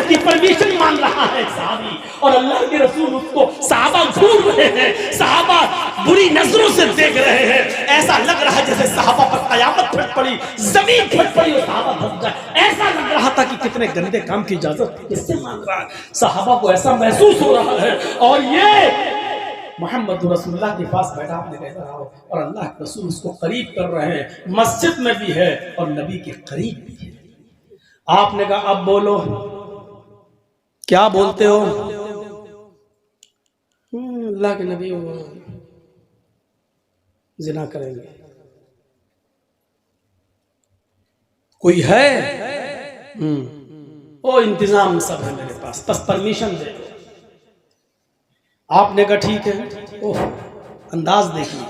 کی پرمیشن مان رہا ہے صحابی، اور اللہ کے رسول اس کو صحابہ گھور رہے ہیں، صحابہ بری نظروں سے دیکھ رہے ہیں، ایسا لگ رہا ہے جیسے صحابہ پر قیامت پھٹ پڑی، زمین پھٹ پڑی اور صحابہ پھنس جائے، ایسا لگ رہا تھا کہ کتنے گندے کام کی اجازت کس سے مانگ رہا ہے، صحابہ کو ایسا محسوس ہو رہا ہے، اور یہ محمد رسول اللہ کے پاس بیٹھا آپ نے کہا رہا ہو، اور اللہ کے رسول اس کو قریب کر رہے ہیں، مسجد میں بھی ہے اور نبی کے قریب بھی ہے۔ آپ نے کہا اب بولو کیا بولتے ہو؟ اللہ کے نبی زنا کریں گے، کوئی ہے؟ وہ انتظام سب ہے میرے پاس، بس پرمیشن دے دو۔ آپ نے کہا ٹھیک ہے۔ اوہ انداز دیکھیے،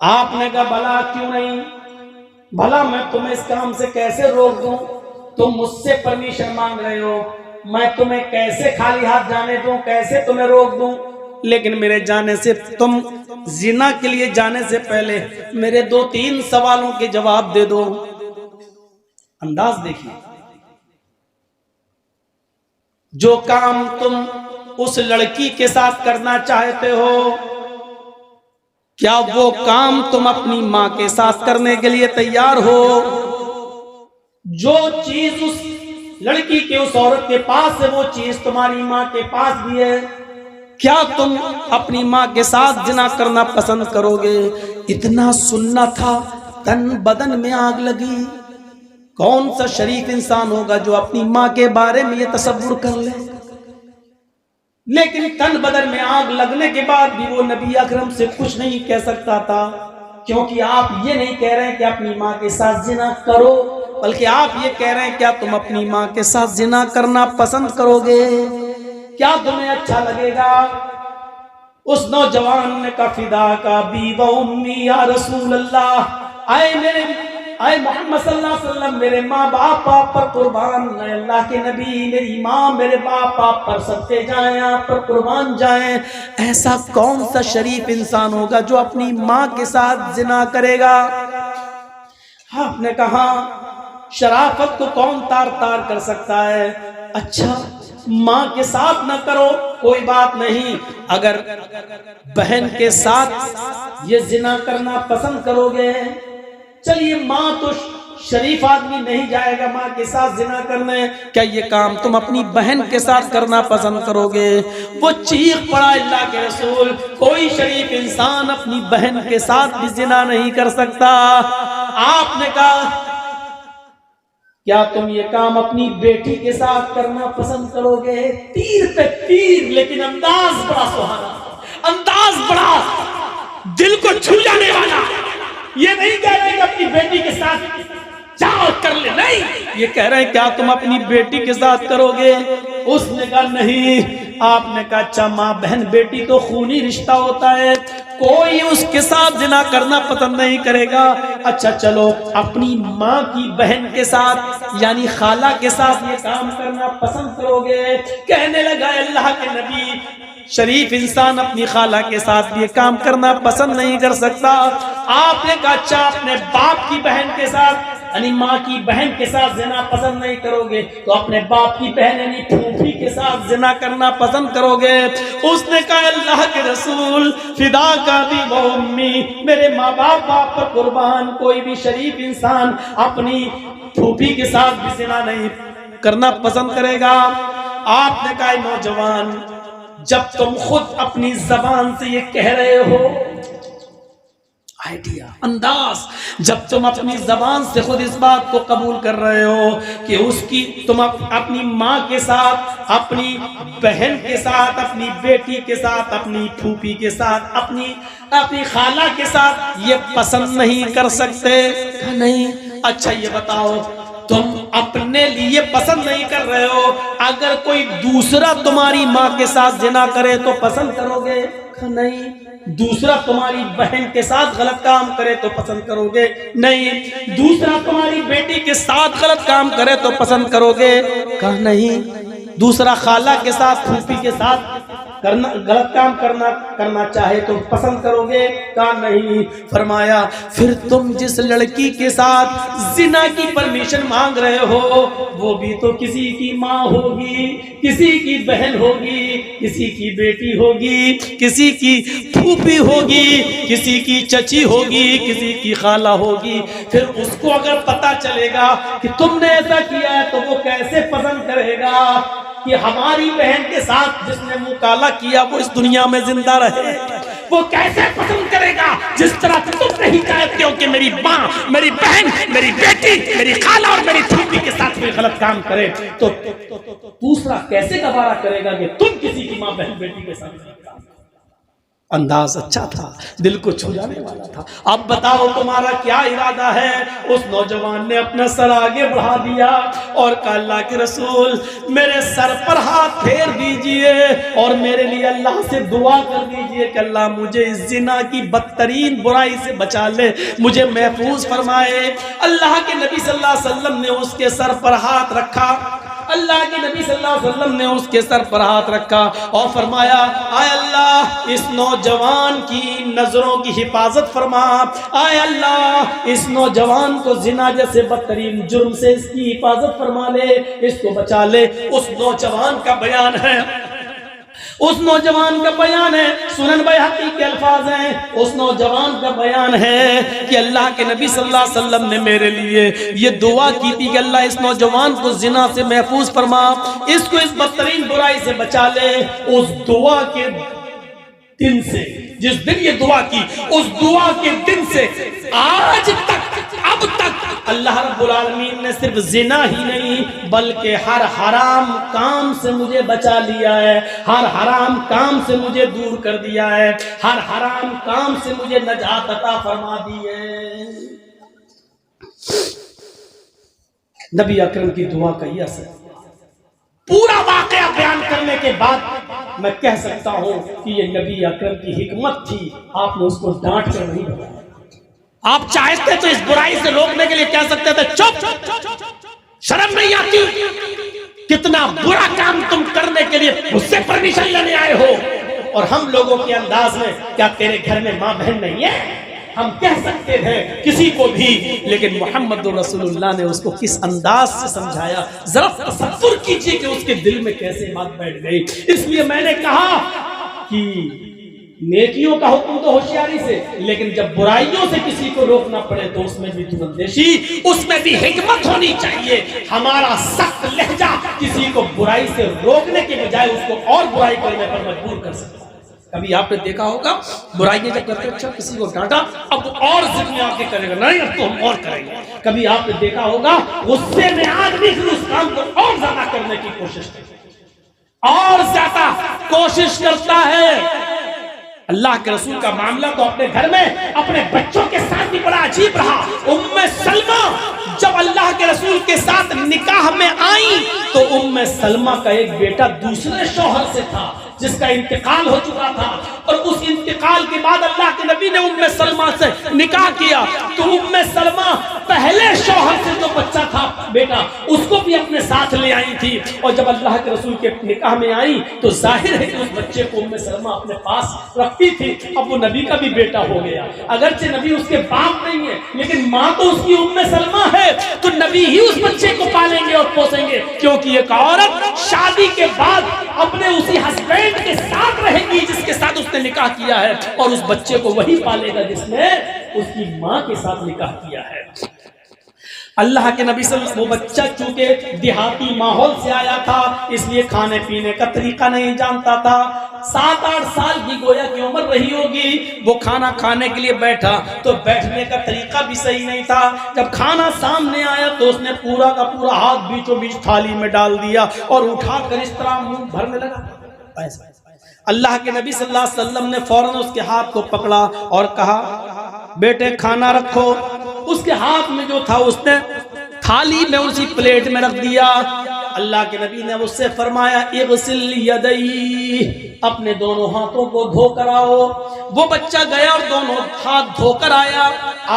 آپ نے کہا بھلا کیوں نہیں، بھلا میں تمہیں اس کام سے کیسے روک دوں، تم مجھ سے پرمیشن مانگ رہے ہو، میں تمہیں کیسے خالی ہاتھ جانے دوں، کیسے تمہیں روک دوں، لیکن میرے جانے سے، تم زنا کے لیے جانے سے پہلے میرے 2-3 سوالوں کے جواب دے دو۔ انداز دیکھیے، جو کام تم اس لڑکی کے ساتھ کرنا چاہتے ہو، کیا وہ کام تم اپنی ماں کے ساتھ کرنے کے لیے تیار ہو؟ جو چیز اس لڑکی کے، اس عورت کے پاس ہے، وہ چیز تمہاری ماں کے پاس بھی ہے، کیا تم اپنی ماں کے ساتھ زنا کرنا پسند کرو گے؟ اتنا سننا تھا، تن بدن میں آگ لگی۔ کون سا شریف انسان ہوگا جو اپنی ماں کے بارے میں یہ تصور کر لے؟ لیکن تن بدن میں آگ لگنے کے بعد بھی وہ نبی اکرم سے کچھ نہیں کہہ سکتا تھا، کیونکہ آپ یہ نہیں کہہ رہے ہیں کہ اپنی ماں کے ساتھ زنا کرو، بلکہ آپ یہ کہہ رہے ہیں کیا تم اپنی ماں کے ساتھ زنا کرنا پسند کرو گے؟ کیا تمہیں اچھا لگے گا؟ اس نوجوان نے کہا فدا کا بی و امی یا رسول اللہ، اے محمد صلی اللہ علیہ وسلم، میرے ماں باپ آپ پر قربان، اے اللہ کے نبی، میری ماں میرے باپ آپ پر صدقے جائیں، آپ پر قربان جائیں۔ ایسا کون سا شریف انسان ہوگا جو اپنی ماں کے ساتھ زنا کرے گا؟ آپ نے کہا شرافت کو کون تار تار کر سکتا ہے؟ اچھا ماں کے ساتھ نہ کرو کوئی بات نہیں، اگر بہن کے ساتھ یہ زنا کرنا پسند کرو گے، چلیے ماں تو شریف آدمی نہیں جائے گا ماں کے ساتھ زنا کرنے، کیا یہ کام تم اپنی بہن کے ساتھ کرنا پسند کرو گے؟ وہ چیخ پڑا اللہ کے رسول، کوئی شریف انسان اپنی بہن کے ساتھ بھی زنا نہیں کر سکتا۔ آپ نے کہا کیا تم یہ کام اپنی بیٹی کے ساتھ کرنا پسند کرو گے؟ تیر پہ تیر، لیکن انداز بڑا سہانا، انداز بڑا دل کو چھو جانے والا۔ یہ نہیں کہہ رہے کہ اپنی بیٹی کے ساتھ جاؤ کر لے، نہیں، یہ کہہ رہے ہیں کیا تم اپنی بیٹی کے ساتھ کرو گے؟ اس نے کہا نہیں۔ آپ نے کہا اچھا ماں بہن بیٹی تو خونی رشتہ ہوتا ہے، کوئی اس کے ساتھ زنا کرنا پسند نہیں کرے گا، اچھا چلو اپنی ماں کی بہن کے ساتھ یعنی خالہ کے ساتھ یہ کام کرنا پسند کرو گے؟ کہنے لگا اللہ کے نبی، شریف انسان اپنی خالہ کے ساتھ یہ کام کرنا پسند نہیں کر سکتا۔ آپ نے کہا اچھا اپنے باپ کی بہن کے ساتھ یعنی ماں کی بہن کے ساتھ زنا پسند نہیں کرو گے تو اپنے باپ کی بہن یعنی پھوپھی کے ساتھ زنا کرنا پسند کرو گے؟ اس نے کہا اللہ کے رسول فدا کا بھی وہ امی، میرے ماں باپ آپ پر قربان، کوئی بھی شریف انسان اپنی پھوپھی کے ساتھ بھی زنا نہیں کرنا پسند کرے گا۔ آپ نے کہا نوجوان، جب تم خود اپنی زبان سے یہ کہہ رہے ہو، آئیڈیا، انداز، جب تم اپنی زبان سے خود اس بات کو قبول کر رہے ہو کہ اس کی تم اپنی ماں کے ساتھ، اپنی بہن کے ساتھ، اپنی بیٹی کے ساتھ، اپنی پھوپھی کے ساتھ، اپنی خالہ کے ساتھ یہ پسند نہیں کر سکتے؟ نہیں۔ اچھا یہ بتاؤ تم اپنے لیے پسند نہیں کر رہے ہو، اگر کوئی دوسرا تمہاری ماں کے ساتھ زنا کرے تو پسند کرو گے؟ نہیں۔ دوسرا تمہاری بہن کے ساتھ غلط کام کرے تو پسند کرو گے؟ نہیں۔ دوسرا تمہاری بیٹی کے ساتھ غلط کام کرے تو پسند کرو گے؟ کہا نہیں۔ دوسرا خالہ کے ساتھ، پھوپھی کے ساتھ غلط کام کرنا چاہے تو پسند کرو گے؟ کہا نہیں۔ فرمایا پھر تم جس لڑکی کے ساتھ زنا کی پرمیشن مانگ رہے ہو وہ بھی تو کسی کی ماں ہوگی، کسی کی بہن ہوگی، کسی کی بیٹی ہوگی، کسی کی پھوپھی ہوگی، کسی کی چچی ہوگی، کسی کی خالہ ہوگی۔ پھر اس کو اگر پتا چلے گا کہ تم نے ایسا کیا ہے تو وہ کیسے پسند کرے گا کہ ہماری بہن کے ساتھ جس نے منہ کالا کیا وہ اس دنیا میں زندہ رہے؟ وہ کیسے پسند کرے گا جس طرح تم نہیں چاہتے ہو کہ میری ماں، میری بہن، میری بیٹی، میری خالہ اور میری پھوپھی کے ساتھ کوئی غلط کام کرے تو دوسرا کیسے گوارا کرے گا کہ تم کسی کی ماں، بہن، بیٹی کے ساتھ؟ انداز اچھا تھا، دل کو چھو جانے والا تھا۔ اب بتاؤ تمہارا کیا ارادہ ہے؟ اس نوجوان نے اپنا سر آگے بڑھا دیا اور کہا اللہ کے رسول میرے سر پر ہاتھ پھیر دیجئے اور میرے لیے اللہ سے دعا کر دیجئے کہ اللہ مجھے اس زنا کی بدترین برائی سے بچا لے، مجھے محفوظ فرمائے۔ اللہ کے نبی صلی اللہ علیہ وسلم نے اس کے سر پر ہاتھ رکھا، اللہ کے نبی صلی اللہ علیہ وسلم نے اس کے سر پر ہاتھ رکھا اور فرمایا اے اللہ اس نوجوان کی نظروں کی حفاظت فرما، اے اللہ اس نوجوان کو زنا جیسے بدترین جرم سے اس کی حفاظت فرما لے، اس کو بچا لے۔ اس نوجوان کا بیان ہے، اس نوجوان کا بیان ہے، سنن بیہقی کے الفاظ ہیں، اس نوجوان کا بیان ہے کہ اللہ کے نبی صلی اللہ علیہ وسلم نے میرے لیے یہ دعا کی تھی کہ اللہ اس نوجوان کو زنا سے محفوظ فرما، اس کو اس بدترین برائی سے بچا لے۔ اس دعا کے دن سے، جس دن یہ دعا کی، اس دعا کے دن سے آج تک، اب تک اللہ رب العالمین نے صرف زنا ہی نہیں بلکہ ہر حرام کام سے مجھے بچا لیا ہے، ہر حرام کام سے مجھے دور کر دیا ہے، ہر حرام کام سے مجھے نجات عطا فرما دی ہے۔ نبی اکرم کی دعا کا یہ اثر، پورا واقعہ بیان کرنے کے بعد میں کہہ سکتا ہوں کہ یہ نبی اکرم کی حکمت تھی، آپ نے اس کو ڈانٹ کر نہیں بتایا۔ آپ چاہتے تو اس برائی سے روکنے کے لیے کہہ سکتے تھے چپ، شرم نہیں آتی؟ کتنا برا کام تم کرنے کے لیے مجھ سے پرمیشن لینے آئے ہو؟ اور ہم لوگوں کے انداز میں کیا تیرے گھر میں ماں بہن نہیں ہے؟ ہم کہہ سکتے ہیں کسی کو بھی، لیکن محمد رسول اللہ نے اس کو کس انداز سے سمجھایا، ذرا تصور کیجئے کہ اس کے دل میں کیسے بات بیٹھ گئی۔ اس لیے میں نے کہا کہ نیکیوں کا حکم تو ہوشیاری سے، لیکن جب برائیوں سے کسی کو روکنا پڑے تو اس میں بھی دورندیشی، اس میں بھی حکمت ہونی چاہیے۔ ہمارا سخت لہجہ کسی کو برائی سے روکنے کے بجائے اس کو اور برائی کرنے پر مجبور کر سکتا ہے۔ کبھی آپ نے دیکھا ہوگا برائیاں جب کرتے اچھا کسی کو ڈانٹا اب اور ضد میں آ کے کرے گا، نہیں اب تو ہم اور کریں گے۔ کبھی آپ نے دیکھا ہوگا غصے میں آدمی اس کام کو اور زیادہ کرنے کی کوشش کرتا ہے، اور زیادہ کوشش کرتا ہے۔ اللہ کے رسول کا معاملہ تو اپنے گھر میں اپنے بچوں کے ساتھ بھی بڑا عجیب رہا۔ ام سلمہ جب اللہ کے رسول کے ساتھ نکاح میں آئیں تو ام سلمہ کا ایک بیٹا دوسرے شوہر سے تھا جس کا انتقال ہو چکا تھا، اور اس انتقال کے بعد اللہ کے نبی نے ام سلمہ سے نکاح کیا تو ام سلمہ پہلے شوہر سے جو بچہ تھا بیٹا اس کو بھی اپنے ساتھ لے آئی تھی، اور جب اللہ کے رسول کے نکاح میں آئی تو ظاہر ہے کہ اس بچے کو ام سلمہ اپنے پاس رکھتی تھی۔ اب وہ نبی کا بھی بیٹا ہو گیا، اگرچہ نبی اس کے باپ نہیں ہے لیکن ماں تو اس کی ام سلمہ ہے، تو نبی ہی اس بچے کو پالیں گے اور پوسیں گے، کیونکہ ایک عورت شادی کے بعد اپنے اسی ہسبینڈ کے ساتھ رہے گی جس کے ساتھ اس نے نکاح کیا ہے، اور اس بچے کو وہی پالے گا جس نے اس کی ماں کے ساتھ نکاح کیا ہے۔ اللہ کے نبی صلی اللہ علیہ وسلم، وہ بچہ چونکہ دیہاتی ماحول سے آیا تھا اس لیے کھانے پینے کا طریقہ نہیں جانتا تھا، 7-8 سال کی گویا کی عمر رہی ہوگی، وہ کھانا کھانے کے لیے بیٹھا تو بیٹھنے کا طریقہ بھی صحیح نہیں تھا۔ جب کھانا سامنے آیا تو اس نے پورا کا پورا ہاتھ بیچوں بیچ تھالی میں ڈال دیا اور اٹھا کر اس طرح منہ بھرنے لگا۔ اللہ کے نبی صلی اللہ علیہ وسلم نے فوراً اس کے ہاتھ کو پکڑا اور کہا بیٹے کھانا رکھو۔ اس کے ہاتھ میں جو تھا اس نے تھالی میں اسی پلیٹ میں رکھ دیا۔ اللہ کے نبی نے اس سے فرمایا اغسل یدی، اپنے دونوں ہاتھوں کو دھو کر آؤ۔ وہ بچہ گیا اور دونوں ہاتھ دھو کر آیا۔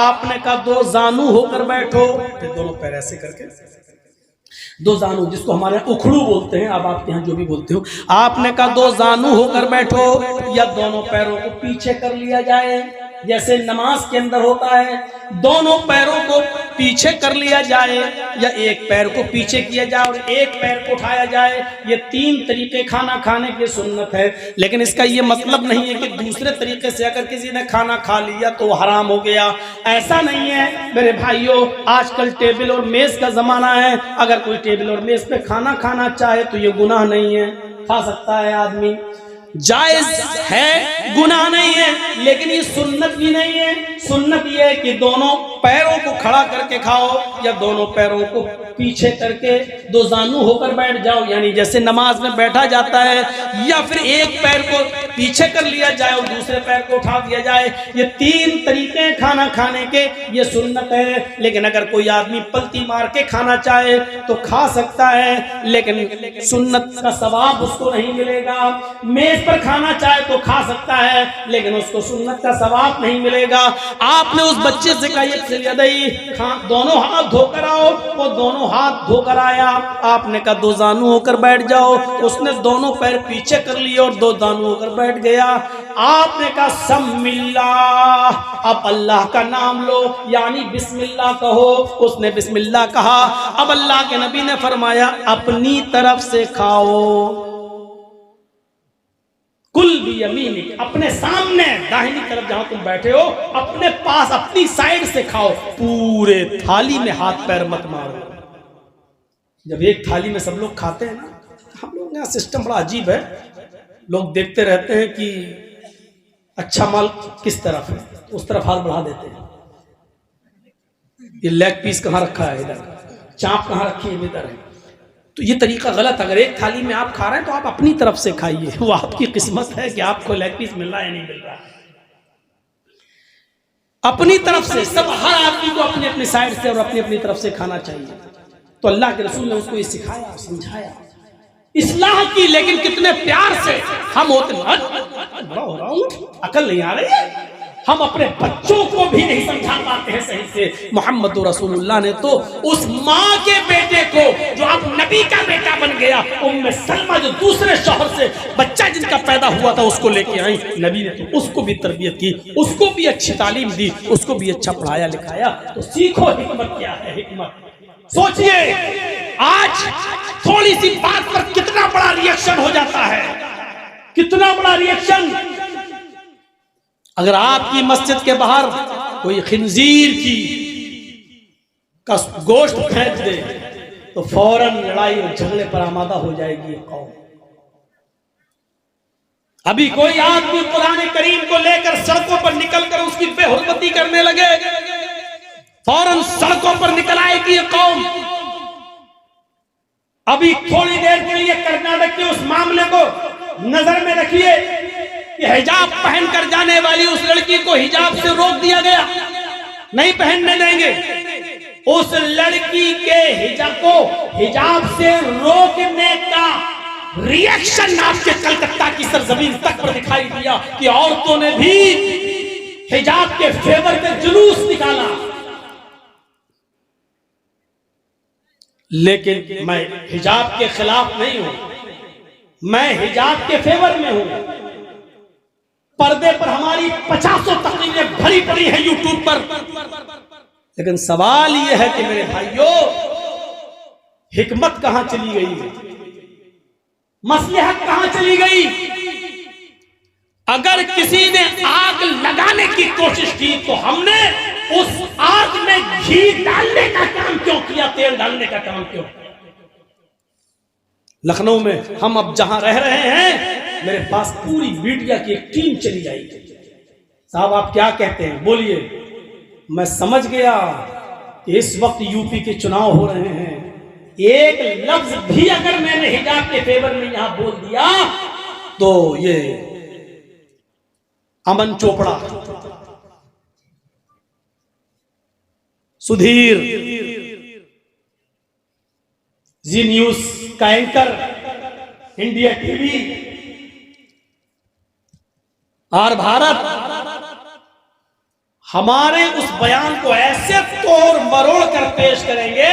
آپ نے کہا 2 زانو ہو کر بیٹھو، پھر دونوں پیر ایسے کر کے دو زانو جس کو ہمارے یہاں اکھڑو بولتے ہیں، اب آپ کے یہاں جو بھی بولتے ہو، آپ نے کہا دو زانو ہو کر بیٹھو یا دونوں پیروں کو پیچھے کر لیا جائے، جیسے نماز کے اندر ہوتا ہے دونوں پیروں کو پیچھے کر لیا جائے یا ایک پیر کو پیچھے کیا جائے اور ایک پیر کو اٹھایا جائے. یہ تین طریقے کھانا کھانے کی سنت ہے. لیکن اس کا یہ مطلب نہیں ہے کہ دوسرے طریقے سے اگر کسی نے کھانا کھا لیا تو حرام ہو گیا، ایسا نہیں ہے میرے بھائیوں. آج کل ٹیبل اور میز کا زمانہ ہے، اگر کوئی ٹیبل اور میز پہ کھانا کھانا چاہے تو یہ گناہ نہیں ہے، کھا سکتا ہے آدمی، جائز ہے، گناہ نہیں ہے. لیکن یہ سنت بھی نہیں ہے. سنت یہ ہے کہ دونوں پیروں کو کھڑا کر کے کھاؤ یا دونوں پیروں کو پیچھے کر کے دو زانو ہو کر بیٹھ جاؤ، یعنی جیسے نماز میں بیٹھا جاتا ہے، یا پھر ایک پیر کو پیچھے کر لیا جائے اور دوسرے پیر کو اٹھا دیا جائے. یہ تین طریقے کھانا کھانے کے، یہ سنت ہے. لیکن اگر کوئی آدمی پلٹی مار کے کھانا چاہے تو کھا سکتا ہے، لیکن سنت کا ثواب اس کو نہیں ملے گا. میز پر کھانا چاہے تو کھا سکتا ہے، لیکن اس کو سنت کا ثواب نہیں ملے گا. آپ نے اس بچے سے کہا یکسل یدئی، دونوں ہاتھ دھو کر آؤ، وہ دونوں ہاتھ دھو کر آیا. آپ نے کہا دو زانو ہو کر بیٹھ جاؤ، اس نے دونوں پیر پیچھے کر لیے اور دو زانو ہو کر بیٹھ گیا. آپ نے کہا سم اللہ، اب اللہ کا نام لو، یعنی بسم اللہ کہو. اس نے بسم اللہ کہا. اب اللہ کے نبی نے فرمایا اپنی طرف سے کھاؤ، کل بھی یمینک، اپنے سامنے داہنی طرف جہاں تم بیٹھے ہو اپنے پاس اپنی سائیڈ سے کھاؤ، پورے تھالی میں ہاتھ پیر مت مارو. جب ایک تھالی میں سب لوگ کھاتے ہیں نا، ہم لوگ یہاں سسٹم بڑا عجیب ہے، لوگ دیکھتے رہتے ہیں کہ اچھا مال کس طرف ہے، اس طرف ہاتھ بڑھا دیتے ہیں. یہ لیگ پیس کہاں رکھا ہے، ادھر چاپ کہاں رکھی ہے، ادھر ہے. تو یہ طریقہ غلط. اگر ایک تھالی میں آپ کھا رہے ہیں تو آپ اپنی طرف سے کھائیے، وہ آپ کی قسمت ہے کہ آپ کو لیگ پیس مل رہا ہے یا نہیں مل رہا. اپنی طرف سے سب، ہر آدمی کو اپنی اپنی سائڈ سے اور اپنی اپنی طرف سے کھانا چاہیے. تو اللہ کے رسول نے اس کو یہ سکھایا، سمجھایا، اصلاح کی. لیکن کتنے پیار سے ہم ہوتے ہیں، بڑا ہو رہا ہوں، عقل نہیں آ رہی ہے. ہم اپنے بچوں کو بھی نہیں سمجھا پاتے ہیں صحیح سے. محمد رسول اللہ نے تو اس ماں کے بیٹے کو جو اب نبی کا بیٹا بن گیا، ام سلمہ جو دوسرے شوہر سے بچہ جن کا پیدا ہوا تھا اس کو لے کے آئی، نبی نے تو اس کو بھی تربیت کی، اس کو بھی اچھی تعلیم دی، اس کو بھی اچھا پڑھایا لکھایا. تو سیکھو حکمت کیا ہے. حکمت سوچئے آج تھوڑی سی بات پر کتنا بڑا ریئیکشن ہو جاتا ہے، کتنا بڑا ریئیکشن. اگر آپ کی مسجد کے باہر کوئی خنزیر کا گوشت پھینک دے تو فوراً لڑائی اور جھگڑے پر آمادہ ہو جائے گی یہ قوم. ابھی کوئی آدمی قرآن کریم کو لے کر سڑکوں پر نکل کر اس کی بے حرمتی کرنے لگے، فوراً سڑکوں پر نکل آئے گی یہ قوم. ابھی تھوڑی دیر کے لیے کرناٹک کے اس معاملے کو نظر میں رکھیے کہ حجاب پہن کر جانے والی اس لڑکی کو حجاب سے روک دیا گیا، نہیں پہننے دیں گے. اس لڑکی کے حجاب سے روکنے کا ریئیکشن آپ کے کلکتہ کی سرزمین تک پر دکھائی دیا کہ عورتوں نے بھی حجاب کے فیور میں جلوس نکالا. لیکن میں حجاب کے خلاف نہیں ہوں، میں حجاب کے فیور میں ہوں. پردے پر ہماری 50 تقریریں بھری پڑی ہیں یوٹیوب پر. لیکن سوال یہ ہے کہ میرے بھائیوں، حکمت کہاں چلی گئی، مصلحت کہاں چلی گئی؟ اگر کسی نے آگ لگانے کی کوشش کی تو ہم نے اس آگ میں گھی ڈالنے کا کام کیوں کیا، تیل ڈالنے کا کام کیوں؟ لکھنؤ میں ہم اب جہاں رہ رہے ہیں، میرے پاس پوری میڈیا کی ایک ٹیم چلی آئی. صاحب آپ کیا کہتے ہیں، بولیے. میں سمجھ گیا کہ اس وقت یو پی کے چناؤ ہو رہے ہیں، ایک لفظ بھی اگر میں نے حجاب کے فیور میں یہاں بول دیا تو یہ امن چوپڑا، سدھیر، زی نیوز کا اینکر، انڈیا ٹی وی اور بھارت ہمارے اس بیان کو ایسے توڑ مروڑ کر پیش کریں گے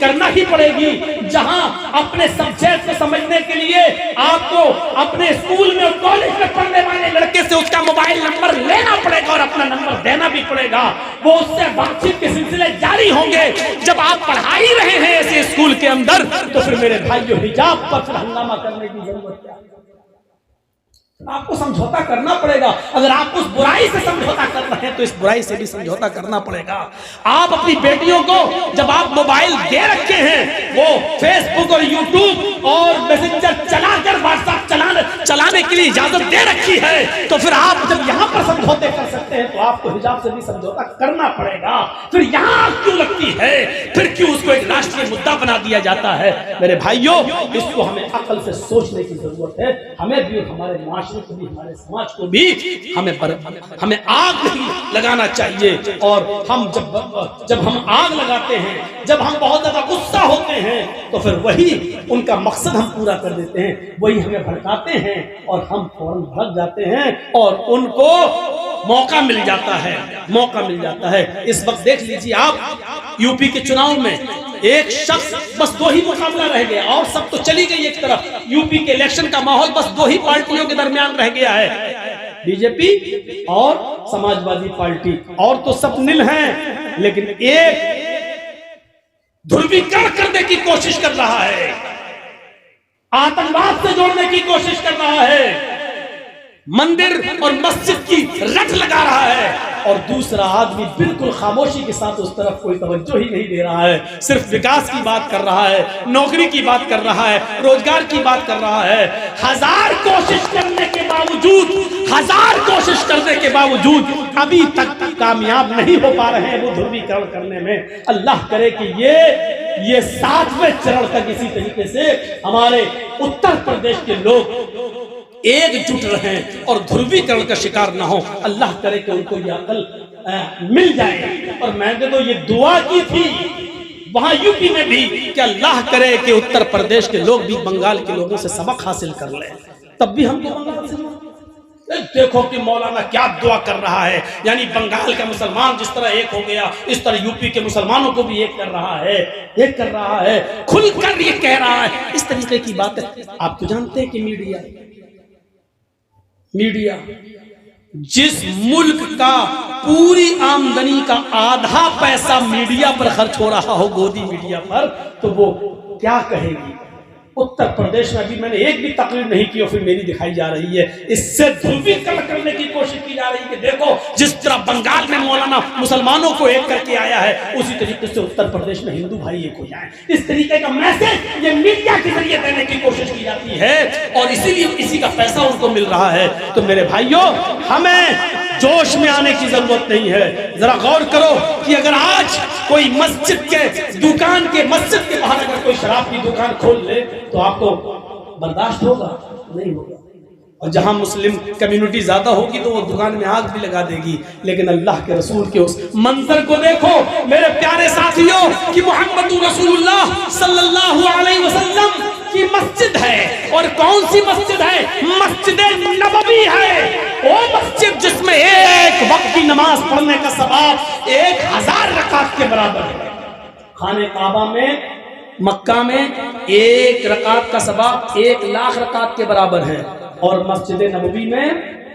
کرنا ہی پڑے گی، جہاں اپنے سبجیکٹ کو سمجھنے کے لیے آپ کو اپنے اسکول میں اور کالج میں پڑھنے والے لڑکے سے اس کا موبائل نمبر لینا پڑے گا اور اپنا نمبر دینا بھی پڑے گا، وہ اس سے بات چیت کے سلسلے جاری ہوں گے۔ جب آپ پڑھا ہی رہے ہیں ایسے اسکول کے اندر تو پھر میرے بھائیو حجاب پر پھر ہنگامہ کرنے کی ضرورت کیا ہے؟ آپ کو سمجھوتا کرنا پڑے گا۔ اگر آپ اس برائی سے سمجھوتا کر رہے ہیں تو اس برائی سے بھی سمجھوتا کرنا پڑے گا۔ آپ اپنی بیٹیوں کو جب آپ موبائل دے رکھے ہیں، وہ فیس بک اور یوٹیوب اور میسنجر چلا کر واٹس ایپ چلانے کے لیے اجازت دے رکھی ہے، تو پھر آپ جب یہاں پر سمجھوتے کر سکتے ہیں تو آپ کو حجاب سے بھی سمجھوتا کرنا پڑے گا۔ پھر یہاں کیوں لگتی ہے؟ پھر کیوں اس کو ایک راشٹریہ مدعا بنا دیا جاتا ہے؟ میرے بھائیوں، اس کو ہمیں عقل سے سوچنے کی ضرورت ہے۔ ہمیں بھی اور ہمارے معاشرے کو بھی، ہمارے سماج کو بھی ہمیں آگ نہیں لگانا چاہیے۔ اور ہم جب ہم آگ لگاتے ہیں، جب ہم بہت زیادہ غصہ ہوتے ہیں تو پھر وہی ان کا مقصد ہم پورا کر دیتے ہیں، وہی ہمیں بھڑکاتے ہیں اور ہم فوراً بھڑک جاتے ہیں اور ان کو موقع مل جاتا ہے، موقع مل جاتا ہے۔ اس وقت دیکھ لیجیے آپ، یو پی کے چناؤ میں ایک شخص، بس دو ہی مقابلہ رہ گیا اور سب تو چلی گئی ایک طرف۔ یو پی کے الیکشن کا ماحول بس دو ہی پارٹیوں کے درمیان رہ گیا ہے، بی جے پی اور سماج وادی پارٹی، اور تو سب نل ہیں، لیکن ایک دھرویکرن کرنے کی کوشش کر رہا ہے، آتنکواد سے جوڑنے کی کوشش کر رہا ہے، مندر اور مسجد کی رٹ لگا رہا ہے، اور دوسرا آدمی بالکل خاموشی کے ساتھ اس طرف کوئی توجہ ہی نہیں دے رہا ہے، صرف وکاس کی بات کر رہا ہے، نوکری کی بات کر رہا ہے، روزگار کی بات کر رہا ہے۔ ہزار کوشش کرنے کے باوجود ابھی تک کامیاب نہیں ہو پا رہے ہیں وہ دھرویکرن کرنے میں۔ اللہ کرے کہ یہ 7ویں چرن تک اسی طریقے سے ہمارے اتر پردیش کے لوگ ایک جٹ رہیں اور دھرویکرن کا شکار نہ ہو۔ اللہ کرے کہ ان کو یہ عقل مل جائے۔ اور میں نے تو یہ دعا کی تھی وہاں یو پی میں بھی کہ اللہ کرے کہ اتر پردیش کے لوگ بھی بنگال کے لوگوں سے سبق حاصل کر لیں، تب بھی ہم کو بنگال سے دیکھو کہ مولانا کیا دعا کر رہا ہے، یعنی بنگال کا مسلمان جس طرح ایک ہو گیا اس طرح یو پی کے مسلمانوں کو بھی ایک کر رہا ہے، کھل کر یہ کہہ رہا ہے، اس طریقے کی بات ہے۔ آپ تو جانتے ہیں کہ میڈیا جس ملک کا پوری آمدنی کا آدھا پیسہ میڈیا پر خرچ ہو رہا ہو، گودی میڈیا پر، تو وہ کیا کہے گی؟ اتر پردیش میں ابھی میں نے ایک بھی تقریر نہیں کی اور پھر میری دکھائی جا رہی ہے، اس سے دھرویکرن کرنے کی کوشش کی جا رہی ہے کہ دیکھو جس طرح بنگال میں مولانا مسلمانوں کو ایک کر کے آیا ہے، اسی طریقے سے اتر پردیش میں ہندو بھائی ایک ہو جائیں۔ اس طریقے کا میسج یہ میڈیا کے ذریعے دینے کی کوشش کی جاتی ہے اور اسی لیے اسی کا پیسہ ان کو مل رہا ہے۔ تو میرے بھائیوں، ہمیں جوش میں آنے کی ضرورت نہیں ہے۔ ذرا غور کرو کہ اگر آج کوئی مسجد کے باہر اگر کوئی شراب کی دکان کھول لے تو آپ کو برداشت ہوگا؟ نہیں ہوگا۔ اور جہاں مسلم کمیونٹی زیادہ ہوگی تو وہ دکان میں آگ بھی لگا دے گی۔ لیکن اللہ کے رسول کے اس منظر کو دیکھو میرے پیارے ساتھیوں کہ محمد رسول اللہ صلی اللہ علیہ وسلم کی مسجد ہے، اور کون سی مسجد ہے؟ مسجد نبوی ہے، وہ مسجد جس میں ایک وقت کی نماز پڑھنے کا ثواب 1000 رکعت کے برابر ہے۔ خانہ کعبہ میں، مکہ میں 1 رکعت کا ثواب 1,00,000 رکعت کے برابر ہے، اور مسجد نبوی میں،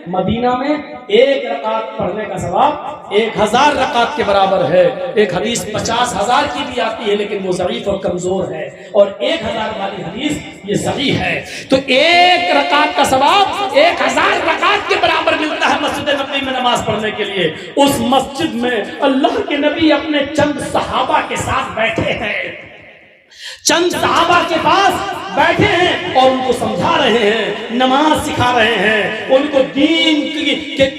مدینہ میں 1 رکعت پڑھنے کا ثواب 1000 رکعت کے برابر ہے۔ ایک حدیث 50,000 کی بھی آتی ہے لیکن وہ ضعیف اور کمزور ہے، اور 1000 والی حدیث یہ صحیح ہے۔ تو 1 رکعت کا ثواب 1000 رکعت کے برابر ملتا ہے مسجد نبوی میں نماز پڑھنے کے لیے۔ اس مسجد میں اللہ کے نبی اپنے چند صحابہ کے ساتھ بیٹھے ہیں، چند صحابہ کے پاس بیٹھے ہیں اور ان کو سمجھا رہے ہیں، نماز سکھا رہے ہیں، ان کو دین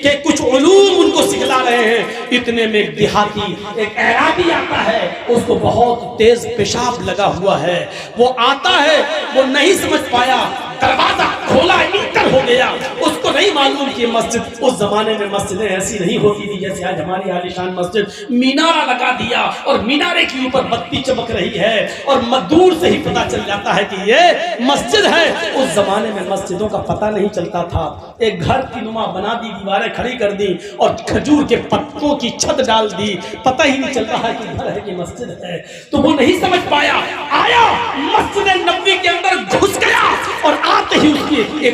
کے کچھ علوم ان کو سکھلا رہے ہیں۔ اتنے میں ایک دیہاتی، ایک اعرابی آتا ہے، اس کو بہت تیز پیشاب لگا ہوا ہے، وہ آتا ہے، وہ نہیں سمجھ پایا، دروازہ کھولا، انٹر ہو گیا، اس کو کو نہیں معلوم کہ مسجد اس زمانے میں مسجدیں ایسی نہیں ہوتی تھی جیسے آج ہماری عالیشان مسجد مینارہ لگا دیا اور مینارے کے اوپر بتی چمک رہی ہے اور دور سے ہی پتہ چل جاتا ہے کہ یہ مسجد ہے۔ اس زمانے میں مسجدوں کا پتہ نہیں چلتا تھا، ایک گھر کی نما بنا دی، دیواریں کھڑی کر دی اور کھجور کے پتوں کی چھت ڈال دی، پتہ ہی نہیں چلتا ہے کہ گھر ہے کہ مسجد ہے۔ تو وہ نہیں سمجھ پایا، آیا مسجد نبوی کے اندر گھس گیا اور آتے ہی اس کی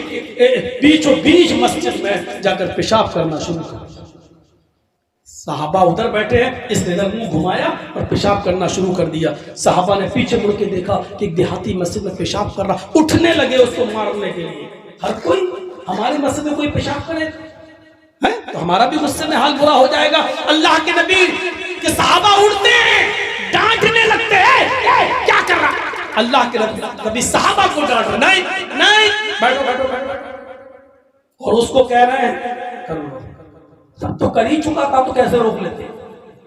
بیچوں بیچ مسجد میں جا کر پیشاب کرنا شروع کر دیا۔ صحابہ ادھر بیٹھے ہیں، اس نے ادھر منہ گھمایا اور پیشاب کرنا شروع کر دیا۔ صحابہ نے پیچھے مڑ کے دیکھا کہ ایک دیہاتی مسجد میں پیشاب کر رہا، اٹھنے لگے اس کو مارنے کے لیے۔ ہر کوئی ہمارے مسجد میں کوئی پیشاب کرے تو ہمارا بھی غصے میں حال برا ہو جائے گا۔ اللہ کے نبی کے صحابہ اٹھتے ہیں، ڈانٹنے لگتے ہیں، کیا کر رہا؟ اللہ کے نبی صحابہ کو ڈانٹ رہے، نہیں نہیں بیٹھو بیٹھو بیٹھو، اور اس کو کہہ رہے ہیں کر لو، سب تو کر ہی چکا تھا تو کیسے روک لیتے؟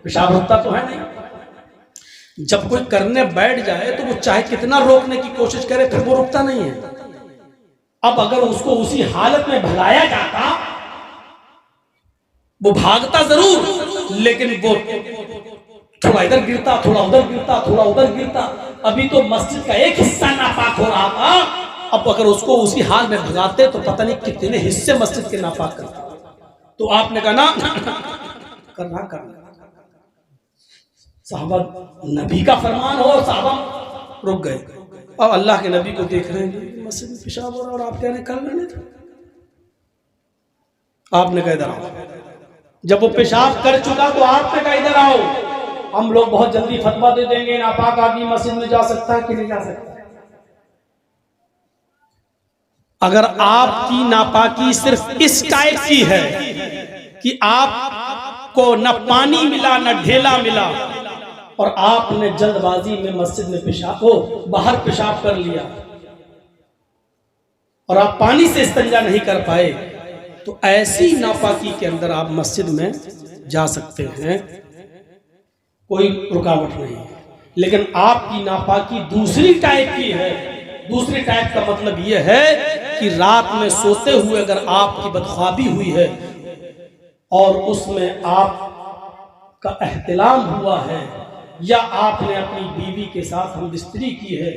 پیشاب روکتا تو ہے نہیں۔ جب کوئی کرنے بیٹھ جائے تو وہ چاہے کتنا روکنے کی کوشش کرے پھر وہ رکتا نہیں ہے۔ اب اگر اس کو اسی حالت میں بھلایا جاتا، وہ بھاگتا ضرور لیکن وہ تھوڑا ادھر گرتا، تھوڑا ادھر گرتا، تھوڑا ادھر گرتا، ابھی تو مسجد کا ایک حصہ ناپاک ہو رہا تھا، اب اگر اس کو اسی حال میں بھگاتے تو پتہ نہیں کتنے حصے مسجد کے ناپاک کرتا۔ تو آپ نے کہا نا کرنا صحابہ نبی کا فرمان ہو، صحابہ رک گئے اور اللہ کے نبی کو دیکھ رہے ہیں مسجد میں پیشاب ہو رہا اور آپ کہہ رہے ہیں کر لینے تھے۔ آپ نے کہا ادھر آؤ۔ جب وہ پیشاب کر چکا تو آپ نے کہا ادھر آؤ، ہم لوگ بہت جلدی فتویٰ دے دیں گے ناپاک آدمی مسجد میں جا سکتا ہے کہ نہیں جا سکتا۔ اگر آپ کی ناپاکی صرف اس ٹائپ کی ہے کہ آپ کو نہ پانی ملا نہ ڈھیلا ملا اور آپ نے جلد بازی میں مسجد میں پیشاب ہو باہر پیشاب کر لیا اور آپ پانی سے استنجا نہیں کر پائے، تو ایسی ناپاکی کے اندر آپ مسجد میں جا سکتے ہیں، کوئی رکاوٹ نہیں ہے۔ لیکن آپ کی ناپاکی دوسری ٹائپ کی ہے۔ دوسری ٹائپ کا مطلب یہ ہے کہ رات میں سوتے ہوئے اگر آپ کی بدخوابی ہوئی ہے اور اس میں آپ کا احتلام ہوا ہے یا آپ نے اپنی بیوی کے ساتھ ہم بستری کی ہے،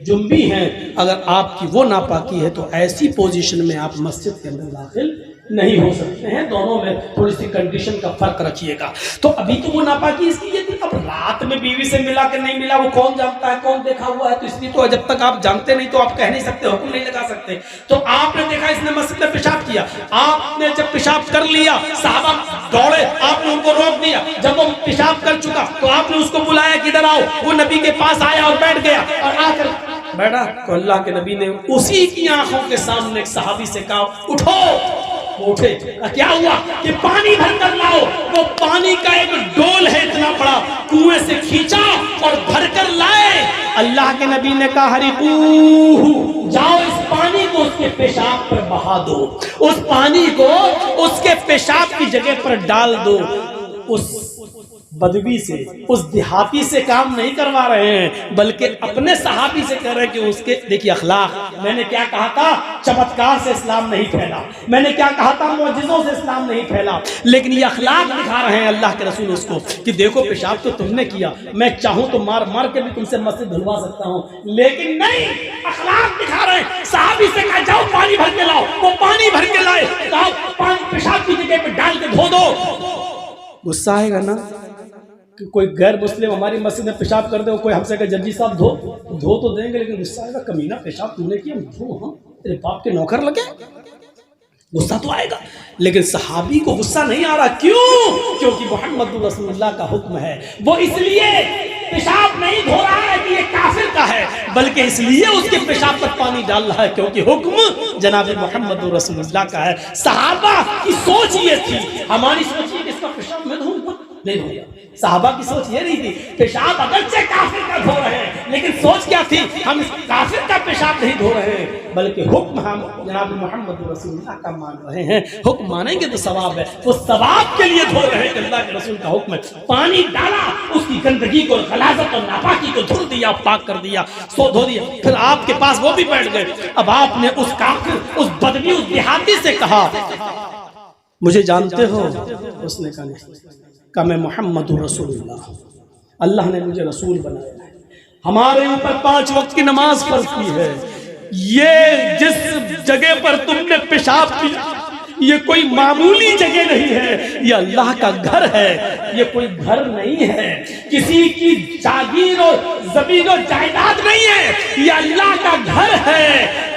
جنبی ہیں، اگر آپ کی وہ ناپاکی ہے تو ایسی پوزیشن میں آپ مسجد کے اندر داخل نہیں ہو سکتے ہیں۔ دونوں میں تھوڑی سی کنڈیشن کا فرق رکھیے گا۔ تو ابھی تو وہ ناپاکی اس کی یہ تھی، اب رات میں بیوی سے ملا کہ نہیں ملا وہ کون جانتا ہے، کون دیکھا ہوا ہے، تو اس لیے تو جب تک آپ جانتے نہیں تو آپ کہہ نہیں سکتے، حکم نہیں لگا سکتے۔ تو آپ نے دیکھا اس نے مسجد میں پیشاب کیا، آپ نے جب پیشاب کر لیا صحابہ دوڑے، آپ نے ان کو روک دیا۔ جب وہ پیشاب کر چکا تو آپ نے اس کو بلایا کہ ادھر آؤ، وہ نبی کے پاس آیا اور بیٹھ گیا اور آ کر بیٹھا تو اللہ کے نبی نے اسی کی آنکھوں کے سامنے ایک صحابی سے کہا اٹھو، وہ اٹھے۔ کیا ہوا کہ پانی بھر کر لاؤ۔ وہ پانی کا ایک ڈول ہے اتنا بڑا، کنویں سے کھینچا اور بھر کر لائے۔ اللہ کے نبی نے کہا ہریقوہ، جاؤ اس پانی کو اس کے پیشاب پر بہا دو، اس پانی کو اس کے پیشاب کی جگہ پر ڈال دو۔ اس بدوی سے، اس دیہاتی سے کام نہیں کروا رہے ہیں بلکہ اپنے صحابی سے کہہ رہے ہیں کہ اس کے دیکھیے اخلاق۔ میں نے کیا کہا تھا، چمتکار سے اسلام نہیں پھیلا، میں نے کیا کہا تھا، معجزوں سے اسلام نہیں پھیلا، لیکن یہ اخلاق دکھا رہے ہیں اللہ کے رسول اس کو کہ دیکھو پیشاب تو تم نے کیا، میں چاہوں تو مار مار کے بھی تم سے مسجد دھلوا سکتا ہوں، لیکن نہیں، اخلاق دکھا رہے ہیں۔ صحابی سے کہا جاؤ پانی بھر کے لاؤ، وہ پانی بھر کے لائے، کہا پانی پیشاب کی جگہ پہ ڈال کے دھو دو۔ غصہ آئے گا نا کہ کوئی غیر مسلم ہماری مسجد میں پیشاب کر دے، کوئی ہم سے کہے ججی صاحب دھو تو دیں گے، لیکن غصہ آئے گا، کمینہ پیشاب تم نے کیا، دھو، ہاں تیرے باپ کے نوکر لگے، غصہ تو آئے گا۔ لیکن صحابی کو غصہ نہیں آ رہا، کیوں؟ کیونکہ محمد رسول اللہ کا حکم ہے۔ وہ اس لیے پیشاب نہیں دھو رہا ہے کہ یہ کافر کا ہے، بلکہ اس لیے اس کے پیشاب پر پانی ڈال رہا ہے کیونکہ حکم جناب محمد رسول اللہ کا ہے۔ صحابہ کی سوچ یہ تھی، ہماری سوچ یہ کہ اس کا پیشاب میں دھوں گا، نہیں دھوں گا۔ صحابہ کی سوچ یہ نہیں تھی پیشاب اگرچہ کافر کا دھو رہے ہیں لیکن سوچ کیا تھی ہم اس کافر کا پیشاب نہیں دھو رہے ہیں بلکہ حکم ہم جناب محمد رسول اللہ کا مان رہے ہیں. حکم مانیں گے تو ثواب ہے, وہ ثواب کے لیے دھو رہے ہیں کہ اللہ کے رسول کا حکم ہے. پانی ڈالا, اس کی گندگی کو, غلاظت اور ناپاکی کو دھل دیا, پاک کر دیا, سو دھو دیا. پھر آپ کے پاس وہ بھی بیٹھ گئے. اب آپ نے اس کافر, اس بدوی, اس دیہاتی سے کہا مجھے جانتے ہو؟ اس نے کہا نہیں. کہ میں محمد رسول اللہ, اللہ نے مجھے رسول بنایا ہے, ہمارے اوپر 5 وقت کی نماز فرض کی ہے. یہ جس جگہ پر تم نے پیشاب کیا یہ کوئی معمولی جگہ نہیں ہے, یہ اللہ کا گھر ہے. یہ کوئی گھر نہیں ہے, کسی کی جاگیر اور زمین و جائیداد نہیں ہے, یہ اللہ کا گھر ہے.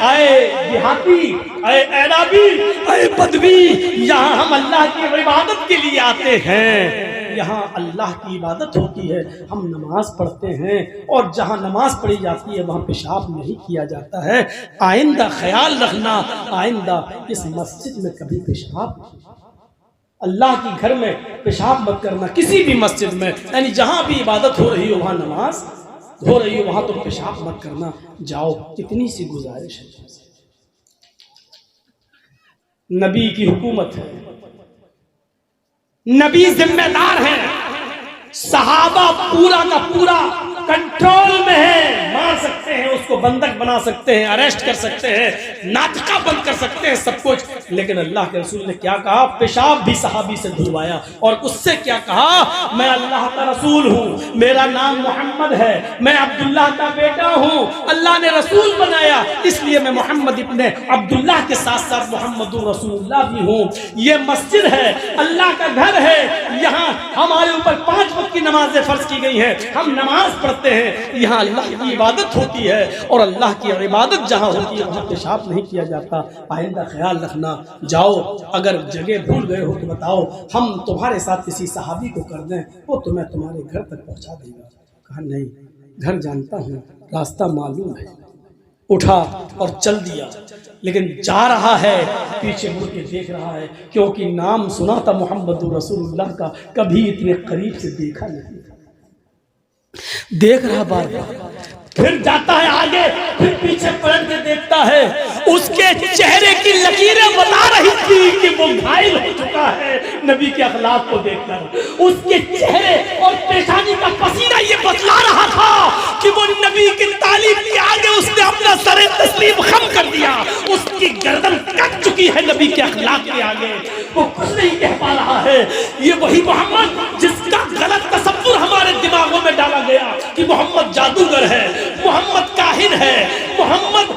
اے دیہاتی, اے اعرابی, اے بدوی, یہاں ہم اللہ کی عبادت کے لیے آتے ہیں. یہاں اللہ کی عبادت ہوتی ہے, ہم نماز پڑھتے ہیں, اور جہاں نماز پڑھی جاتی ہے وہاں پیشاب نہیں کیا جاتا ہے. آئندہ خیال رکھنا, آئندہ اس مسجد میں کبھی پیشاب, اللہ کی گھر میں پیشاب مت کرنا. کسی بھی مسجد میں, یعنی جہاں بھی عبادت ہو رہی ہو وہاں نماز ہو رہی ہو وہاں تم پیشاب مت کرنا. جاؤ, کتنی سی گزارش ہے. نبی کی حکومت ہے, نبی ذمہ دار ہے, صحابہ پورا کا پورا کنٹرول میں ہے, مار سکتے ہیں, اس کو بندک بنا سکتے ہیں, اریسٹ کر سکتے ہیں, ناطقہ بند کر سکتے ہیں, سب کچھ. لیکن اللہ کے رسول نے کیا کہا؟ پیشاب بھی صحابی سے دھلوایا, اور اس سے کیا کہا؟ میں اللہ کا رسول ہوں, میرا نام محمد ہے, میں عبداللہ کا بیٹا ہوں, اللہ نے رسول بنایا, اس لیے میں محمد ابن عبداللہ کے ساتھ ساتھ محمد رسول اللہ بھی ہوں. یہ مسجد ہے, اللہ کا گھر ہے, یہاں ہمارے اوپر 5 وقت کی نمازیں فرض کی گئی ہیں, ہم نماز پڑھتے ہیں, یہاں اللہ کی عبادت ہوتی ہے, اور اللہ کی عبادت جہاں ہوتی ہے وہاں پیشاب نہیں کیا جاتا. آئندہ خیال رکھنا. جاؤ, اگر جگہ بھول گئے ہو تو بتاؤ, ہم تمہارے ساتھ کسی صحابی کو کر دیں, وہ تمہیں تمہارے گھر تک پہنچا دے گا. کہا نہیں, گھر جانتا ہوں, راستہ معلوم ہے. اٹھا اور چل دیا, لیکن جا رہا ہے, پیچھے مڑ کے دیکھ رہا ہے, کیونکہ نام سنا تھا محمد رسول اللہ کا, کبھی اتنے قریب سے دیکھا نہیں. دیکھ رہا بار بار, پھر جاتا ہے آگے, پھر پیچھے پلٹ کے دیکھتا ہے. اس کے چہرے کی لکیریں بتا رہی تھی کہ وہ گھائل ہو چکا ہے نبی کے اخلاق کو دیکھ کر. اس کے چہرے اور پیشانی کا پسینہ یہ بتلا رہا تھا کہ وہ نبی کی تعلیم کے آگے اس نے اپنا سر تسلیم خم کر دیا. اس کی گردن کٹ چکی ہے نبی کے اخلاق کے آگے, وہ کچھ نہیں کہہ پا رہا ہے. یہ وہی محمد جس کا غلط تصور ہمارے دماغوں میں ڈالا گیا کہ محمد جادوگر ہے, محمد کاہن ہے, محمد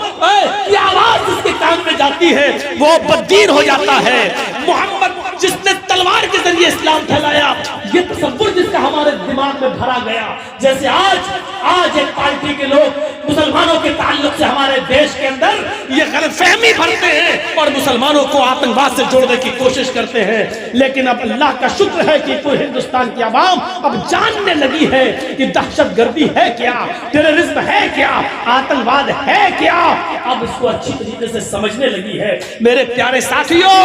کی آواز جس کے کان میں جاتی ہے وہ بددین ہو جاتا ہے, محمد جس نے تلوار کے ذریعے اسلام پھیلایا, یہ تصور جس کا ہمارے دماغ میں بھرا گیا. جیسے آج ایک پارٹی کے لوگ مسلمانوں کے تعلق سے ہمارے دیش کے اندر یہ غلط فہمی بھرتے ہیں اور مسلمانوں کو آتنکواد سے جوڑنے کی کوشش کرتے ہیں. لیکن اب اللہ کا شکر ہے کہ پورے ہندوستان کی عوام اب جاننے لگی ہے کہ دہشت گردی ہے کیا, ٹیررزم ہے کیا, آتنکواد ہے کیا. اب اس کو اچھی طریقے سے سمجھنے لگی ہے. میرے پیارے ساتھیوں,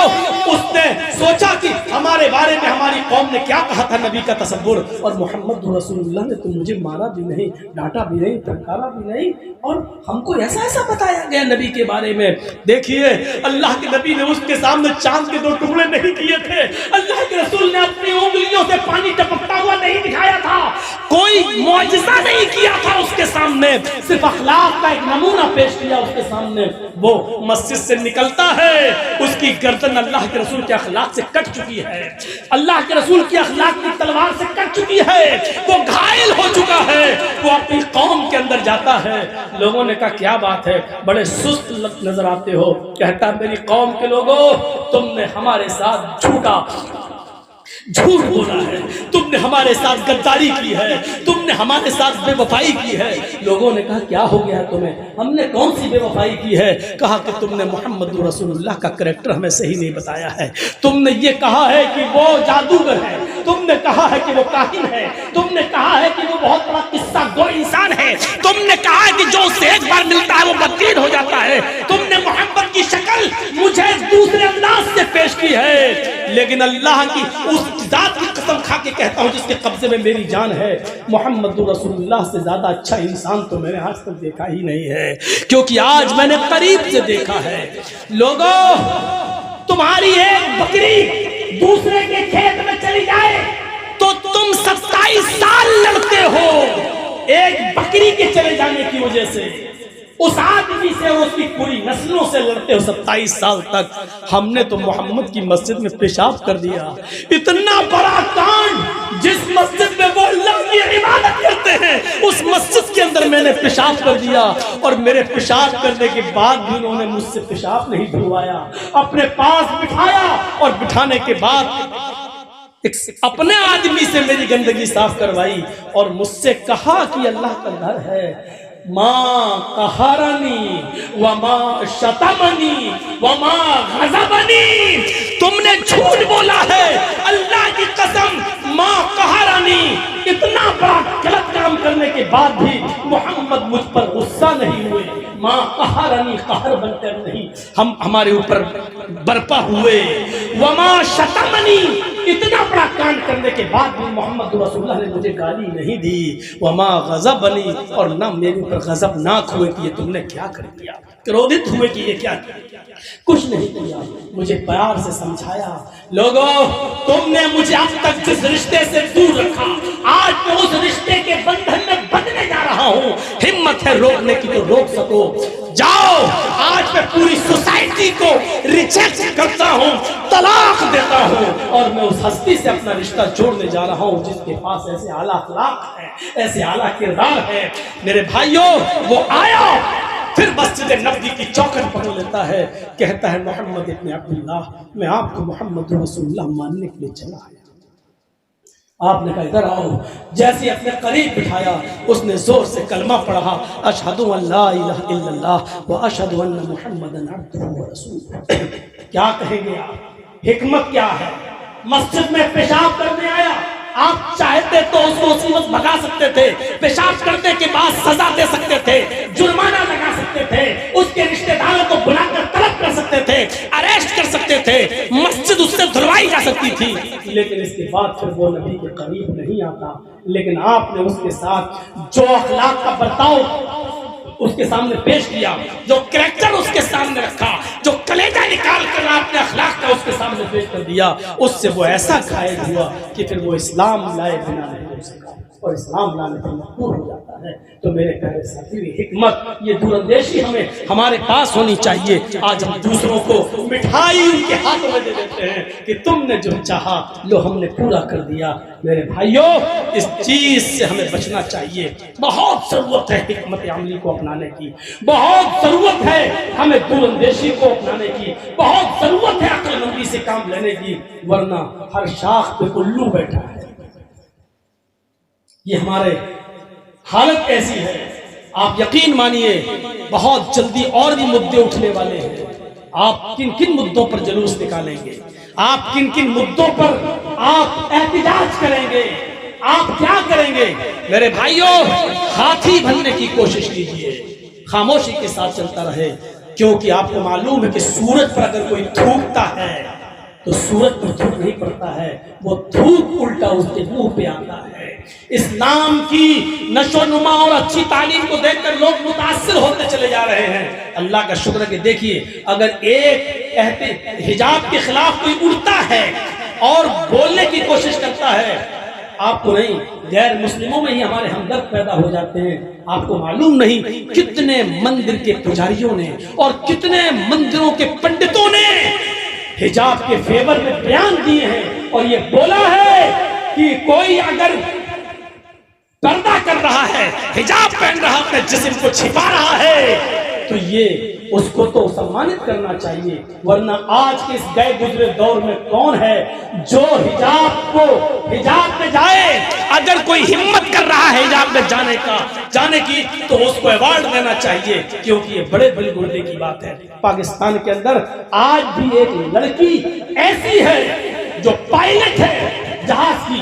اس نے سوچا کہ ہمارے بارے میں ہماری قوم نے کیا کہا تھا نبی کا تصور, اور محمد رسول اللہ نے تو مجھے مارا بھی نہیں, ڈانٹا بھی نہیں, دھمکایا بھی نہیں, اور ہم کو ایسا بتایا گیا نبی کے بارے میں. دیکھیے, اللہ کے نبی نے اس کے سامنے چاند کے 2 ٹکڑے نہیں کیے تھے, اللہ کے رسول نے اپنی انگلیوں سے پانی ٹپکتا ہوا نہیں دکھایا تھا, کوئی معجزہ نہیں کیا تھا اس کے سامنے, صرف اخلاق کا ایک نمونہ پیش کیا اس کے سامنے. وہ مسجد سے نکلتا ہے, اس کی گردن اللہ کے رسول کے اخلاق سے کٹ چکی ہے, اللہ کے رسول کی اخلاق کی تلوار سے کٹ چکی ہے, وہ گھائل ہو چکا ہے. وہ اپنی قوم کے اندر جاتا ہے. لوگوں نے کہا کیا بات ہے, بڑے سست نظر آتے ہو. کہتا میری قوم کے لوگوں, تم نے ہمارے ساتھ جھوٹ بولا ہے, تم نے ہمارے ساتھ غداری کی ہے, تم نے ہمارے ساتھ بے وفائی کی ہے. لوگوں نے کہا کیا ہو گیا تمہیں, ہم نے کون سی بے وفائی کی ہے؟ کہا کہ تم نے محمد رسول اللہ کا کریکٹر ہمیں صحیح نہیں بتایا ہے. تم نے یہ کہا ہے کہ وہ جادوگر ہے, تم نے کہا ہے کہ وہ کاہن ہے, تم نے کہا ہے کہ وہ بہت بڑا قصہ گو انسان ہے, تم نے کہا ہے کہ جو اسے ایک بار ملتا ہے وہ بددین ہو جاتا ہے. تم نے محمد کی شکل مجھے دوسرے انداز سے پیش کی ہے، لیکن اللہ کی اس ذات کی قسم کھا کے کہتا ہوں جس کے قبضے میں میری جان ہے، محمد رسول اللہ سے زیادہ اچھا انسان تو میں نے آج تک دیکھا ہی نہیں ہے، کیونکہ آج میں نے قریب سے دیکھا ہے۔ لوگوں، تمہاری ایک بکری دوسرے کے کھیت میں چلی جائے تو تم 27 سال لڑتے ہو، ایک بکری کے چلے جانے کی وجہ سے اس آدمی سے اور اس کی پوری نسلوں سے لڑتے ہو 27 سال تک۔ ہم نے تو محمد کی مسجد میں پیشاب کر دیا، اتنا بڑا کانڈ، جس مسجد میں وہ اللہ کی عبادت کرتے ہیں اس مسجد کے اندر میں نے پیشاب کر دیا، اور میرے پیشاب کرنے کے بعد بھی انہوں نے مجھ سے پیشاب نہیں دھلوایا، اپنے پاس بٹھایا اور بٹھانے کے بعد اپنے آدمی سے میری گندگی صاف کروائی اور مجھ سے کہا کہ اللہ کا گھر ہے، ما قہرنی وما شتمنی وما غضبنی، تم نے جھوٹ بولا ہے، اللہ کی قسم ما قہرنی، اتنا بڑا غلط کام کرنے کے بعد بھی محمد مجھ پر غصہ نہیں ہوئے، ما قہرنی، قہر بن کر نہیں، ہمارے اوپر برپا ہوئے، وما شتمنی، اتنا بڑا کانڈ کرنے کے بعد بھی محمد رسول اللہ نے مجھے گالی نہیں دی، وما غضبنی، اور نہ میرے اوپر غضبناک ہوئے کہ یہ تم نے کیا کر دیا، کرودت ہوئے کہ یہ کیا کیا، کچھ نہیں کیا، مجھے پیار سے سمجھایا۔ لوگوں، تم نے مجھے اب تک جس رشتے سے دور رکھا، آج میں اس رشتے کے بندھن میں بندھنے جا رہا ہوں، ہمت ہے روکنے کی تو روک سکو، جاؤ، آج میں پوری سوسائٹی کو ریجیکٹ کرتا ہوں، طلاق دیتا ہوں، اور میں اس ہستی سے اپنا رشتہ جوڑنے جا رہا ہوں جس کے پاس ایسے اعلیٰ اخلاق ہے، ایسے اعلیٰ کردار ہے۔ میرے بھائیوں، وہ آیا پھر مسجد نبوی کی چوکھٹ پکڑ لیتا ہے، کہتا ہے محمد ابن عبداللہ، میں آپ کو محمد رسول اللہ ماننے کے لیے چلا آیا۔ آپ نے کہا ادھر آؤ، جیسے اپنے قریب بٹھایا، اس نے زور سے کلمہ پڑھا، اشہد ان لا الہ الا اللہ واشہد ان محمدا عبدہ ورسولہ۔ کیا کہیں گے آپ؟ حکمت کیا ہے؟ مسجد میں پیشاب کرنے آیا، آپ چاہتے تو اس کو اسی وقت بھگا سکتے تھے، پیشاب کرنے کے بعد سزا دے سکتے تھے، جرمانہ لگا سکتے تھے، اس کے رشتہ داروں کو بلا کر طلب کر سکتے تھے، اریسٹ کر سکتے تھے، مسجد اس سے دھلوائی جا سکتی تھی، لیکن اس کے بعد پھر وہ نبی کے قریب نہیں آتا۔ لیکن آپ نے اس کے ساتھ جو اخلاق کا برتاؤ اس کے سامنے پیش کیا، جو کریکٹر اس کے سامنے رکھا، جو کلیجہ نکال کر آپ نے اخلاق کا اس کے سامنے پیش کر دیا، اس سے وہ ایسا قائل ہوا کہ پھر وہ اسلام لائے بنا نہیں ہو سکا، اور اسلام لانے پر مجبور ہو جاتا ہے۔ تو میرے پیارے ساتھی، حکمت، یہ دور اندیشی ہمارے پاس ہونی چاہیے۔ آج ہم دوسروں کو مٹھائی ان کے ہاتھوں میں دے دیتے ہیں کہ تم نے جو چاہا لو ہم نے پورا کر دیا۔ میرے بھائیوں، اس چیز سے ہمیں بچنا چاہیے، بہت ضرورت ہے حکمت عملی کو اپنانے کی، بہت ضرورت ہے ہمیں دور اندیشی کو اپنانے کی، بہت ضرورت ہے عقل مندی سے کام لینے کی، ورنہ ہر شاخ پہ الو بیٹھا ہے۔ یہ ہمارے حالت ایسی ہے، آپ یقین مانیے بہت جلدی اور بھی مدعے اٹھنے والے ہیں۔ آپ کن کن مدعوں پر جلوس نکالیں گے، آپ کن کن مدعوں پر آپ احتجاج کریں گے، آپ کیا کریں گے؟ میرے بھائیوں، ہاتھی بننے کی کوشش کیجئے، خاموشی کے ساتھ چلتا رہے، کیونکہ آپ کو معلوم ہے کہ سورج پر اگر کوئی تھوکتا ہے تو سورج پر تھوک نہیں پڑتا ہے، وہ تھوک الٹا اس کے منہ پہ آتا ہے۔ اسلام کی نشو نما اور اچھی تعلیم کو دیکھ کر لوگ متاثر ہوتے چلے جا رہے ہیں۔ اللہ کا شکر ہے کہ دیکھیے، اگر ایک حجاب کے خلاف کوئی اڑتا ہے اور بولنے کی کوشش کرتا ہے، آپ کو نہیں، غیر مسلموں میں ہی ہمارے ہمدرد پیدا ہو جاتے ہیں۔ آپ کو معلوم نہیں کتنے مندر کے پجاریوں نے اور کتنے مندروں کے پنڈتوں نے حجاب کے فیور میں بیان دیے ہیں اور یہ بولا ہے کہ کوئی اگر پردہ کر رہا ہے، حجاب پہن رہا، اپنے جسم کو چھپا رہا ہے، تو یہ اس کو تو سمانت کرنا چاہیے، ورنہ آج کے اس گئے گزرے دور میں کون ہے جو حجاب میں جائے؟ اگر کوئی ہمت کر رہا ہے حجاب میں جانے کی تو اس کو ایوارڈ دینا چاہیے، کیونکہ یہ بڑے بڑے گردے کی بات ہے۔ پاکستان کے اندر آج بھی ایک لڑکی ایسی ہے جو پائلٹ ہے جہاز کی،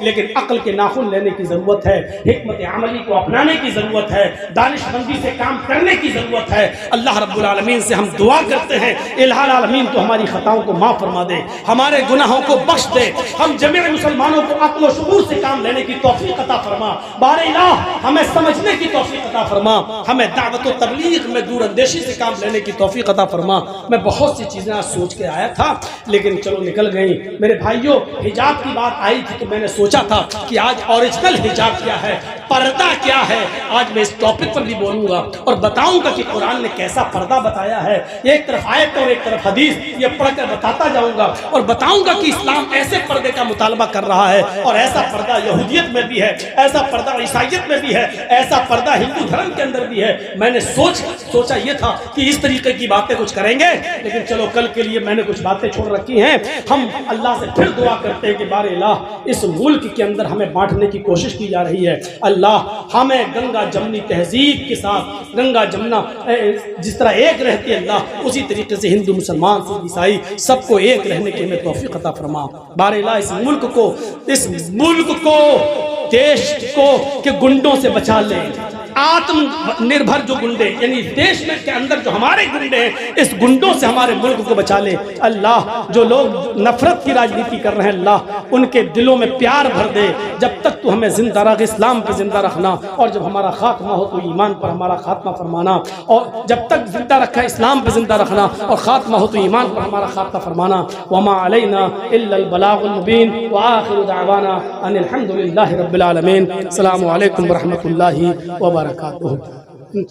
لیکن عقل کے ناخن لینے کی ضرورت ہے، حکمت عملی کو اپنانے کی ضرورت ہے، دانش مندی سے کام کرنے کی ضرورت ہے۔ اللہ رب العالمین سے ہم دعا کرتے ہیں الہ العالمین تو ہماری خطاؤں کو معاف فرما دے، ہمارے گناہوں کو بخش دے، ہم جميع مسلمانوں کو عقل و شعور سے کام لینے کی توفیق عطا فرما۔ بار الہ ہمیں سمجھنے کی توفیق عطا فرما، ہمیں دعوت و تبلیغ میں دور اندیشی سے کام لینے کی توفیق عطا فرما۔ میں بہت سی چیزیں آج سوچ کے آیا تھا لیکن چلو نکل گئیں۔ میرے بھائیوں، حجاب کی بات آئی تھی تو میں نے سوچا تھا کہ آج اوریجنل حجاب کیا ہے، پردہ کیا ہے، آج میں اس ٹاپک پر بھی بولوں گا اور بتاؤں گا کہ قرآن نے کیسا پردہ بتایا ہے۔ ایک طرف آیت اور ایک طرف حدیث، یہ پڑھ کر بتاتا جاؤں گا اور بتاؤں گا کہ اسلام ایسے پردے کا مطالبہ کر رہا ہے، اور ایسا پردہ یہودیت میں بھی ہے، ایسا پردہ عیسائیت میں بھی ہے، ایسا پردہ ہندو دھرم کے اندر بھی ہے۔ میں نے سوچا یہ تھا کہ اس طریقے کی باتیں کچھ کریں گے، لیکن چلو کل کے لیے میں نے کچھ باتیں چھوڑ رکھی ہیں۔ ہم اللہ سے پھر دعا کرتے ہیں کہ بار الہ اس ملک کے اندر ہمیں بانٹنے کی کوشش کی جا رہی ہے، اللہ ہمیں گنگا جمنی تہذیب کے ساتھ، گنگا جمنا جس طرح ایک رہتی ہے اللہ، اسی طریقے سے ہندو مسلمان سکھ عیسائی سب کو ایک رہنے کی ہمیں توفیق عطا فرما۔ بار الہ اس ملک کو دیش کو کہ گنڈوں سے بچا لے، آتم نربھر جو گنڈے یعنی دیش میں کے اندر جو ہمارے گنڈے ہیں، اس گنڈوں سے ہمارے ملک کو بچا لے اللہ۔ جو لوگ نفرت کی راجنیتی کر رہے ہیں اللہ، ان کے دلوں میں پیار بھر دے۔ جب تک تو ہمیں زندہ رکھ، اسلام پہ زندہ رکھنا، اور جب ہمارا خاتمہ ہو تو ایمان پر ہمارا خاتمہ فرمانا، اور جب تک زندہ رکھا اسلام پہ زندہ رکھنا اور خاتمہ ہو تو ایمان پر ہمارا خاتمہ فرمانا۔ وما علینا الا البلاغ المبین، وآخر دعوانا ان الحمد للہ رب العالمین۔ السلام علیکم ورحمۃ اللہ وبرکاتہ۔